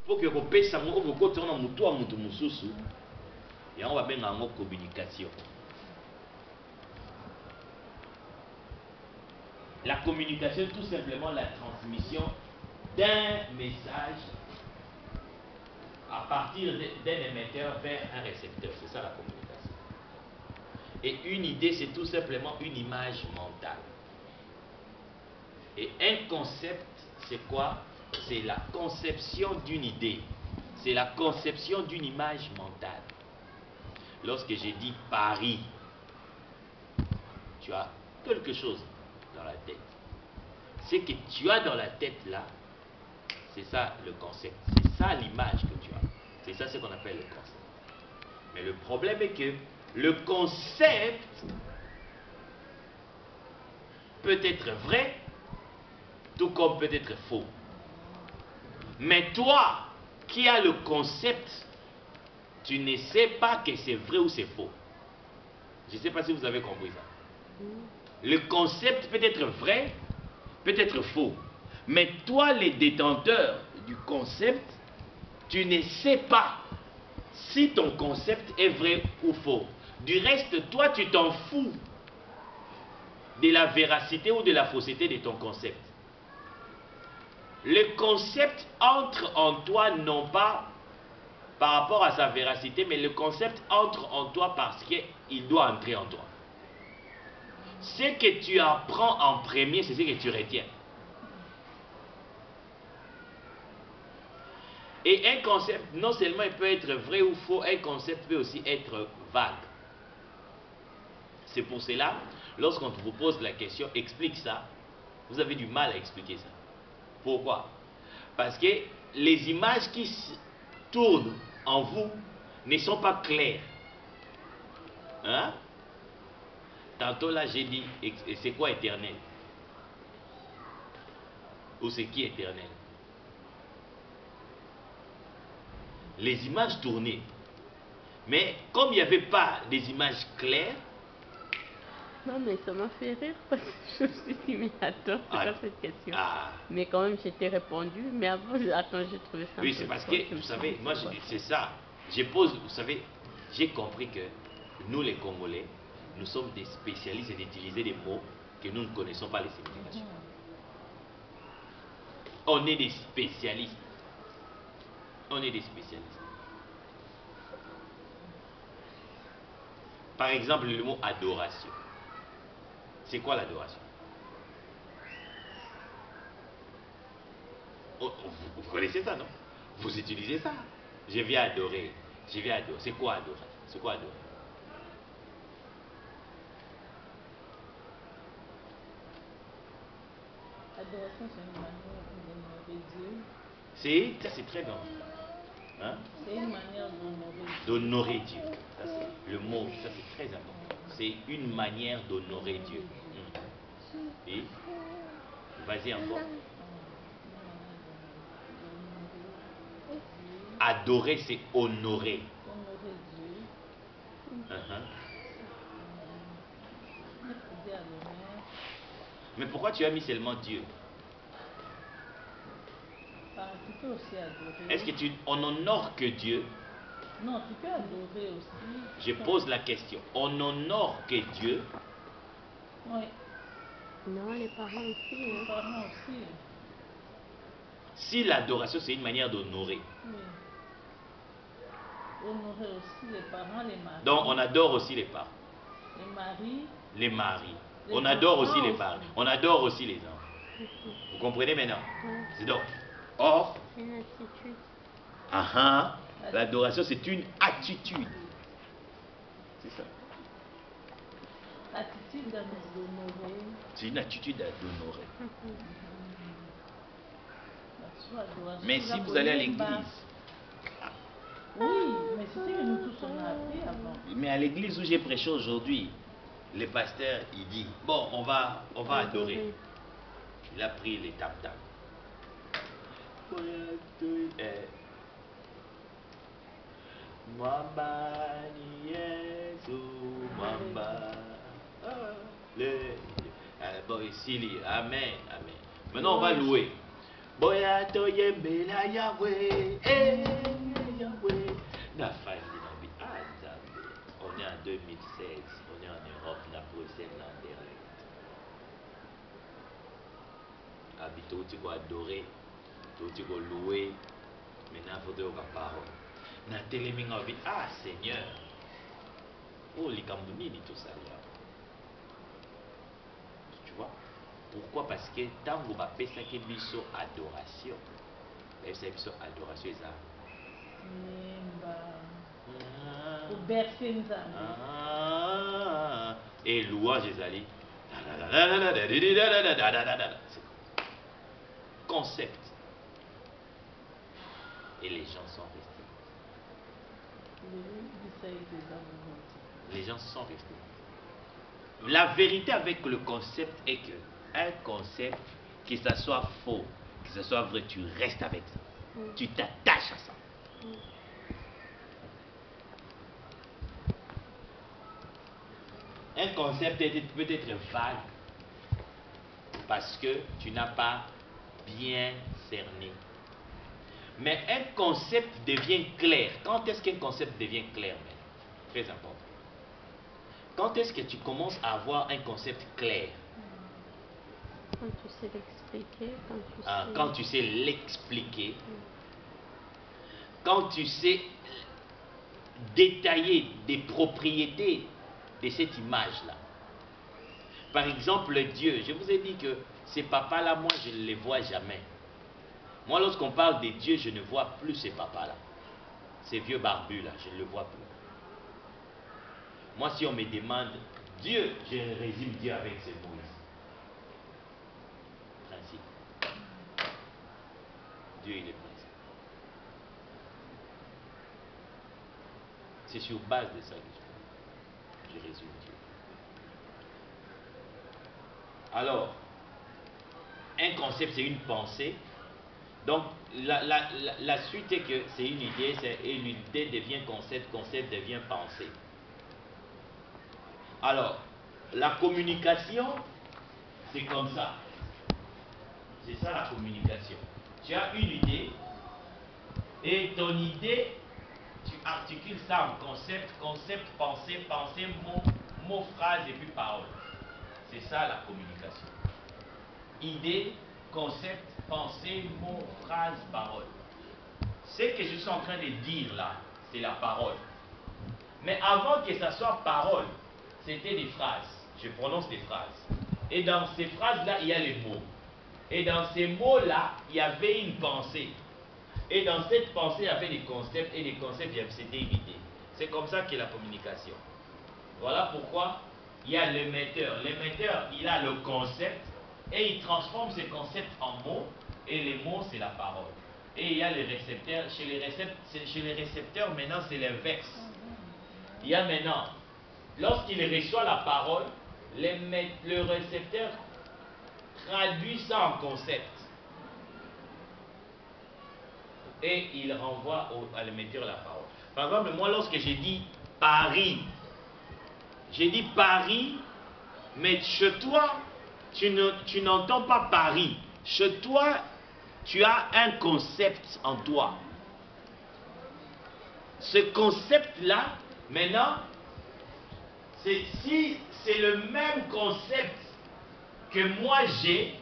pour que kopesa sango okokota na mutu wa mutu mususu et on va benga ngo communication. La communication est tout simplement la transmission d'un message à partir d'un émetteur vers un récepteur. C'est ça la communication. Et une idée, c'est tout simplement une image mentale. Et un concept, c'est quoi? C'est la conception d'une idée. C'est la conception d'une image mentale. Lorsque j'ai dit Paris, tu as quelque chose dans la tête. Ce que tu as dans la tête là, c'est ça le concept. C'est ça l'image que tu as. C'est ça ce qu'on appelle le concept. Mais le problème est que le concept peut être vrai, tout comme peut être faux. Mais toi, qui as le concept, tu ne sais pas que c'est vrai ou c'est faux. Je ne sais pas si vous avez compris ça. Le concept peut être vrai, peut être faux. Mais toi, les détenteurs du concept, tu ne sais pas si ton concept est vrai ou faux. Du reste, toi, tu t'en fous de la véracité ou de la fausseté de ton concept. Le concept entre en toi non pas par rapport à sa véracité, mais le concept entre en toi parce qu'il doit entrer en toi. Ce que tu apprends en premier, c'est ce que tu retiens. Et un concept, non seulement il peut être vrai ou faux, un concept peut aussi être vague. C'est pour cela, lorsqu'on vous pose la question, explique ça, vous avez du mal à expliquer ça. Pourquoi? Parce que les images qui tournent en vous ne sont pas claires. Hein? Tantôt là, j'ai dit, c'est quoi éternel? Ou c'est qui éternel? Les images tournées. Mais comme il n'y avait pas des images claires. Non, mais ça m'a fait rire parce que je me suis dit, mais attends, c'est pas cette question. Mais quand même, j'étais répondu. Mais avant, attends, j'ai trouvé ça. Oui, c'est parce que, vous savez, moi, c'est ça. Vous savez, j'ai compris que nous, les Congolais, nous sommes des spécialistes d'utiliser des mots que nous ne connaissons pas les significations. On est des spécialistes. On est des spécialistes. Par exemple, le mot adoration. C'est quoi l'adoration? Vous connaissez ça, non? Vous utilisez ça. Je viens adorer. Je viens adorer. C'est quoi adorer? C'est quoi adorer? Adoration, c'est une manière d'honorer Dieu. Ça, c'est très bien. Hein? C'est une manière d'honorer Dieu. Le mot, ça c'est très important. C'est une manière d'honorer Dieu. Et vas-y encore. Adorer, c'est honorer. Honorer Dieu. Mais pourquoi tu as mis seulement Dieu? Tu peux aussi adorer. Est-ce que on honore que Dieu? Non, tu peux adorer aussi. Je pose la question. On honore que Dieu? Oui. Non, les parents aussi. Les parents aussi. Si l'adoration, c'est une manière d'honorer. Oui. Honorer aussi les parents, les maris. Donc, on adore aussi les parents. Les maris. Les maris. On adore aussi les parents. On adore aussi les enfants. Vous comprenez maintenant? C'est donc. Or, c'est une attitude. L'adoration, c'est une attitude. C'est ça. Attitude d'honorer. C'est une attitude d'honorer. Mais si vous allez à l'église. Oui, mais c'est ce que nous tous on a appris avant. Mais à l'église où j'ai prêché aujourd'hui, le pasteur, il dit, bon, on va adorer. Il a pris les tam-tams. Bon, ici, amen, amen. Maintenant, on va louer. Boya toyembe la Yahweh, Yahweh. Na fandi na bi Nzambe. On est en 2016, on est en Europe, na Bruxelles, na direct. Habito tu ko adorer, tu ko louer. Maintenant faut dire la parole. Na téléminga bi Seigneur. Oh likambuni ni tout ça là. Tu vois? Pourquoi? Parce que tant que vous avez ça qui biso adoration. Et c'est biso adoration ça. Et louange les alliés. Concept. Et les gens sont restés. Les gens sont restés. La vérité avec le concept est que un concept, que ça soit faux, que ça soit vrai, tu restes avec ça. Tu t'attaches à ça. Un concept peut être vague parce que tu n'as pas bien cerné. Mais un concept devient clair. Quand est-ce qu'un concept devient clair? Très important. Quand est-ce que tu commences à avoir un concept clair? Quand tu sais l'expliquer. Quand tu sais l'expliquer. Quand tu sais détailler des propriétés de cette image-là. Par exemple, Dieu, je vous ai dit que ces papas-là, moi, je ne les vois jamais. Moi, lorsqu'on parle de Dieu, je ne vois plus ces papas-là. Ces vieux barbus-là, je ne le vois plus. Moi, si on me demande Dieu, je résume Dieu avec ces mots ici. Principe. Dieu, il est principe. C'est sur base de ça que je résume Dieu. Alors, un concept, c'est une pensée. Donc, la suite est que c'est une idée, et l'idée devient concept, concept devient pensée. Alors, la communication, c'est comme ça. C'est ça la communication. Tu as une idée, et ton idée, tu articules ça en concept, concept, pensée, pensée, mot, phrase et puis parole. C'est ça la communication. Idée, concept, pensée, mot, phrase, parole. Ce que je suis en train de dire là, c'est la parole. Mais avant que ça soit parole, c'était des phrases. Je prononce des phrases. Et dans ces phrases-là, il y a les mots. Et dans ces mots-là, il y avait une pensée. Et dans cette pensée, il y avait des concepts. Et les concepts, c'était une idée. C'est comme ça qu'est la communication. Voilà pourquoi il y a l'émetteur. L'émetteur, il a le concept. Et il transforme ces concepts en mots. Et les mots, c'est la parole. Et il y a les récepteurs. Chez les récepteurs, maintenant, c'est l'inverse. Il y a maintenant, lorsqu'il reçoit la parole, le récepteur traduit ça en concept. Et il renvoie à l'émetteur la parole. Par exemple, moi, lorsque j'ai dit Paris, j'ai dit Paris, mais chez toi, tu n'entends pas Paris. Chez toi, tu as un concept en toi. Ce concept-là, maintenant, si c'est le même concept que moi j'ai,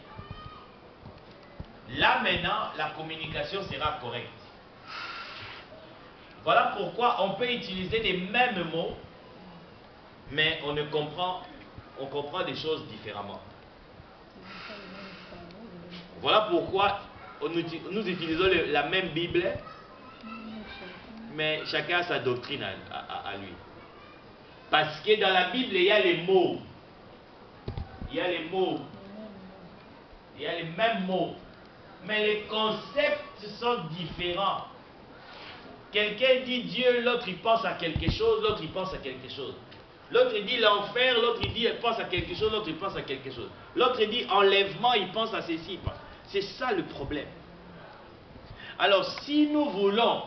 là maintenant, la communication sera correcte. Voilà pourquoi on peut utiliser les mêmes mots, mais on comprend des choses différemment. Voilà pourquoi nous utilisons la même Bible, mais chacun a sa doctrine à lui. Parce que dans la Bible, il y a les mots. Il y a les mots. Il y a les mêmes mots. Mais les concepts sont différents. Quelqu'un dit Dieu, l'autre il pense à quelque chose, l'autre il pense à quelque chose. L'autre il dit l'enfer, l'autre il dit il pense à quelque chose, l'autre il pense à quelque chose. L'autre il dit enlèvement, il pense à ceci. C'est ça le problème. Alors si nous voulons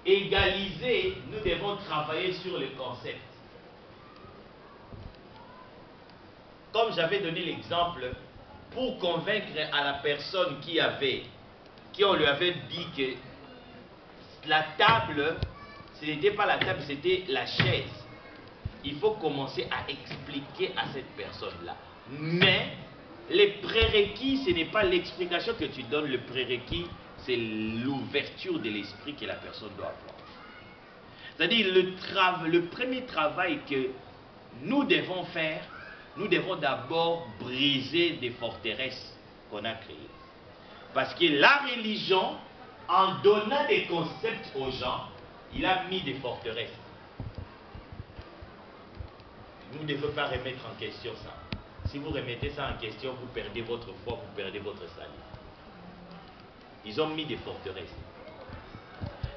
égaliser, nous devons travailler sur le concept. Comme j'avais donné l'exemple pour convaincre à la personne qui on lui avait dit que la table, ce n'était pas la table, c'était la chaise. Il faut commencer à expliquer à cette personne-là. Mais les prérequis, ce n'est pas l'explication que tu donnes, le prérequis, c'est l'ouverture de l'esprit que la personne doit avoir. C'est-à-dire, le premier travail que nous devons faire, nous devons d'abord briser des forteresses qu'on a créées. Parce que la religion, en donnant des concepts aux gens, il a mis des forteresses. Vous ne devez pas remettre en question ça. Si vous remettez ça en question, vous perdez votre foi, vous perdez votre salut. Ils ont mis des forteresses.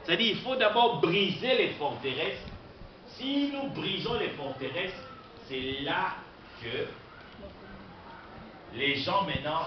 C'est-à-dire, il faut d'abord briser les forteresses. Si nous brisons les forteresses, c'est là que les gens maintenant